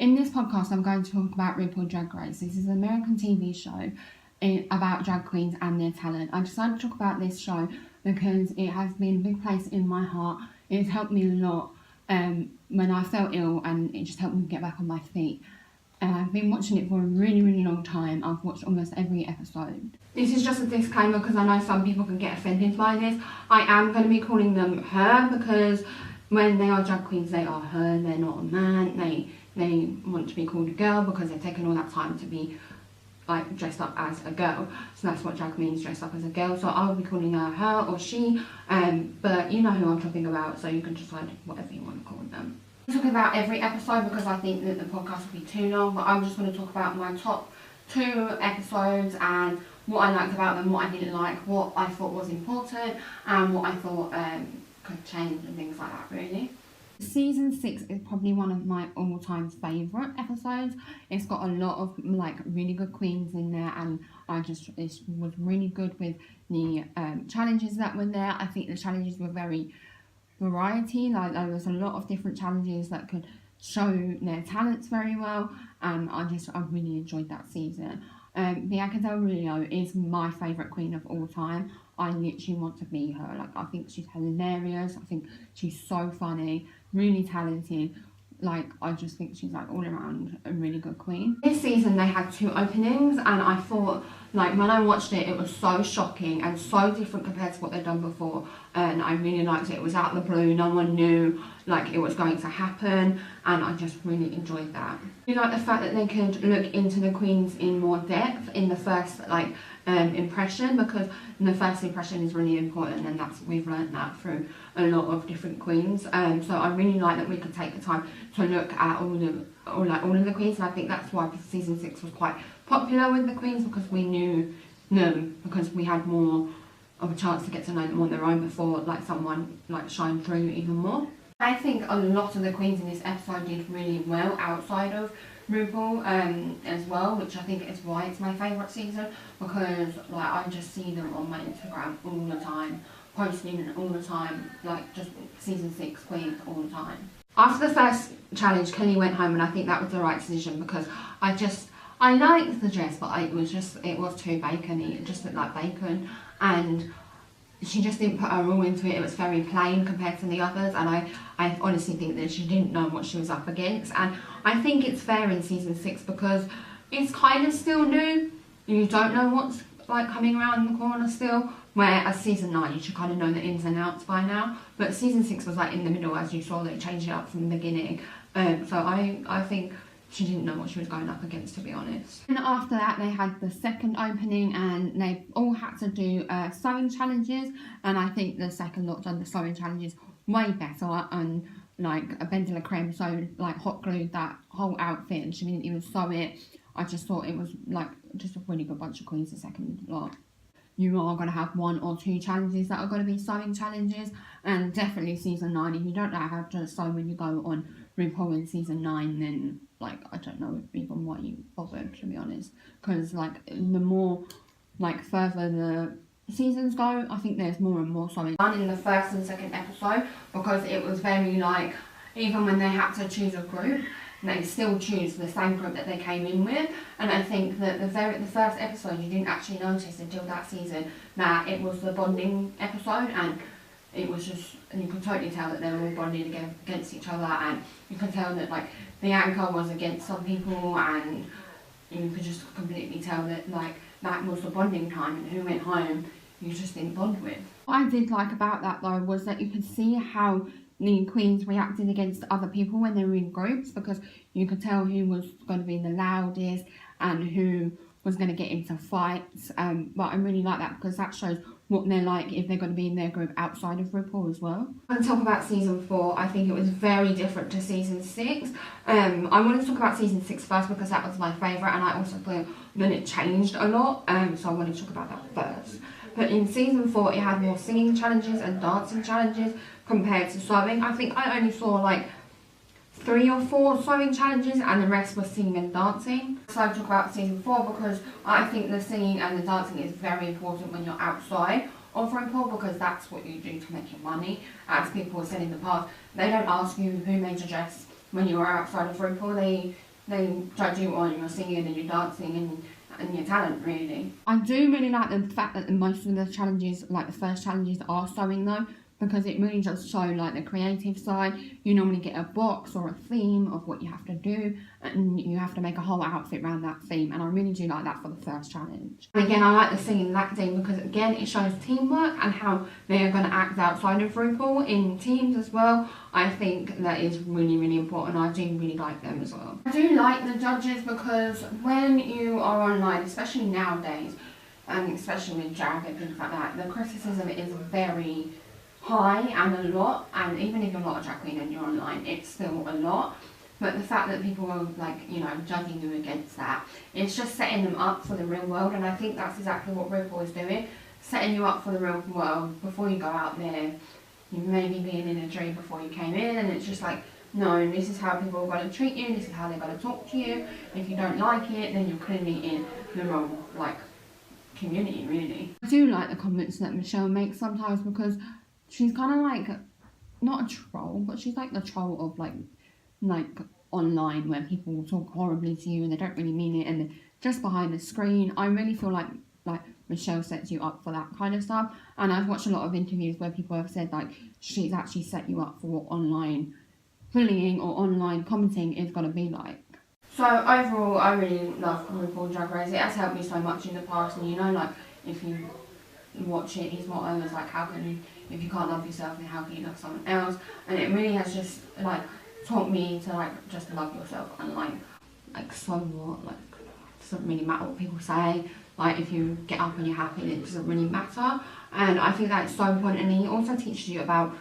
In this podcast, I'm going to talk about RuPaul Drag Race. This is an American TV show about drag queens and their talent. I decided to talk about this show because it has been a big place in my heart. It's helped me a lot when I felt ill, and it just helped me get back on my feet. I've been watching it for a really long time. I've watched almost every episode. This is just a disclaimer because I know some people can get offended by this. I am going to be calling them her because when they are drag queens, they are her. They're not a man. They want to be called a girl because they've taken all that time to be like dressed up as a girl. So that's what drag means, dressed up as a girl. So I'll be calling her or she. But you know who I'm talking about, so you can decide whatever you want to call them. I'm talking about every episode because I think that the podcast will be too long, but I'm just going to talk about my top 2 episodes and what I liked about them, what I didn't like, what I thought was important, and what I thought could change and things like that, really. Season 6 is probably one of my all-time favourite episodes. It's got a lot of like really good queens in there, and it was really good with the challenges that were there. I think the challenges were very variety, like there was a lot of different challenges that could show their talents very well, and I really enjoyed that season. Bianca Del Rio is my favourite queen of all time. I literally want to be her. Like, I think she's hilarious. I think she's so funny, really talented. Like, I just think she's like all around a really good queen. This season they had 2 openings, and I thought, like, when I watched it, it was so shocking and so different compared to what they'd done before, and I really liked it. It was out of the blue, no one knew like it was going to happen, and I just really enjoyed that. I like the fact that they could look into the queens in more depth in the first impression, because the first impression is really important, and we've learned that through a lot of different queens. So I really like that we could take the time to look at all of the queens, and I think that's why season 6 was quite popular with the queens, because we knew them, because we had more of a chance to get to know them on their own before like someone like shined through even more. I think a lot of the queens in this episode did really well outside of RuPaul as well, which I think is why it's my favourite season, because like I just see them on my Instagram all the time, posting all the time, like just season 6 queens all the time. After the first challenge, Kelly went home, and I think that was the right decision, because I liked the dress, but it was too bacony. It just looked like bacon, and she just didn't put her all into it. It was very plain compared to the others, and I honestly think that she didn't know what she was up against. And I think it's fair in season 6 because it's kind of still new. You don't know what's like coming around the corner still. Whereas season 9, you should kind of know the ins and outs by now. But season 6 was like in the middle, as you saw. They changed it up from the beginning. So I think she didn't know what she was going up against, to be honest. And after that, they had the second opening, and they all had to do sewing challenges. And I think the second lot done the sewing challenges way better. And like Bendela Creme hot glued that whole outfit, and she didn't even sew it. I just thought it was like just a really good bunch of queens the second lot. You are going to have 1 or 2 challenges that are going to be sewing challenges, and definitely season 9. If you don't know how to sew when you go on RuPaul in season 9, then like I don't know even why you bothered, to be honest, because like the more like further the seasons go, I think there's more and more sewing done in the first and second episode, because it was very like, even when they had to choose a group, they still choose the same group that they came in with. And I think that the first episode, you didn't actually notice until that season that it was the bonding episode, and it was just, and you could totally tell that they were all bonding against each other, and you could tell that like Bianca was against some people, and you could just completely tell that like that was the bonding time, and who went home you just didn't bond with. What I did like about that though was that you could see how the queens reacted against other people when they were in groups, because you could tell who was going to be the loudest and who was going to get into fights. But I really like that, because that shows what they're like if they're going to be in their group outside of RuPaul as well. I'm going to talk about season 4. I think it was very different to season 6. I wanted to talk about season 6 first because that was my favourite, and I also thought that it changed a lot. So I wanted to talk about that first. But in season 4, it had more singing challenges and dancing challenges compared to sewing. I think I only saw like 3 or 4 sewing challenges, and the rest was singing and dancing. So I talk about season 4 because I think the singing and the dancing is very important when you're outside of RuPaul, because that's what you do to make your money. As people have said in the past, they don't ask you who made your dress when you are outside of RuPaul. they judge you on your singing and your dancing and your talent, really. I do really like the fact that most of the challenges, like the first challenges, are sewing though, because it really does show like the creative side. You normally get a box or a theme of what you have to do, and you have to make a whole outfit around that theme, and I really do like that for the first challenge. And again, I like the singing and acting because again it shows teamwork and how they're going to act outside of RuPaul in teams as well. I think that is really, really important. I do really like them as well. I do like the judges because when you are online, especially nowadays, and especially with drag and things like that, the criticism is very high and a lot, and even if you're not a drag queen and you're online, it's still a lot. But the fact that people are like, you know, judging you against that, it's just setting them up for the real world, and I think that's exactly what RuPaul is doing, setting you up for the real world before you go out there. You maybe being in a dream before you came in, and it's just like, no, this is how people are going to treat you, this is how they're going to talk to you. If you don't like it, then you're clearly in the wrong, like, community, really. I do like the comments that Michelle makes sometimes because she's kind of like, not a troll, but she's like the troll of like online, where people will talk horribly to you and they don't really mean it, and they're just behind the screen. I really feel like Michelle sets you up for that kind of stuff, and I've watched a lot of interviews where people have said like she's actually set you up for what online bullying or online commenting is going to be like. So overall, I really love RuPaul Drag Race. It has helped me so much in the past, and you know, like if you watch it, his motto is like, how can you, if you can't love yourself, then how can you love someone else? And it really has just like taught me to like just love yourself, and like so what, like it doesn't really matter what people say. Like if you get up and you're happy, it doesn't really matter. And I think that's so important, and he also teaches you about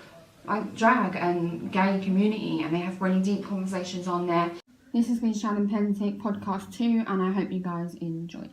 like drag and gay community, and they have really deep conversations on there. This has been Shannon Pentic, podcast 2, and I hope you guys enjoy.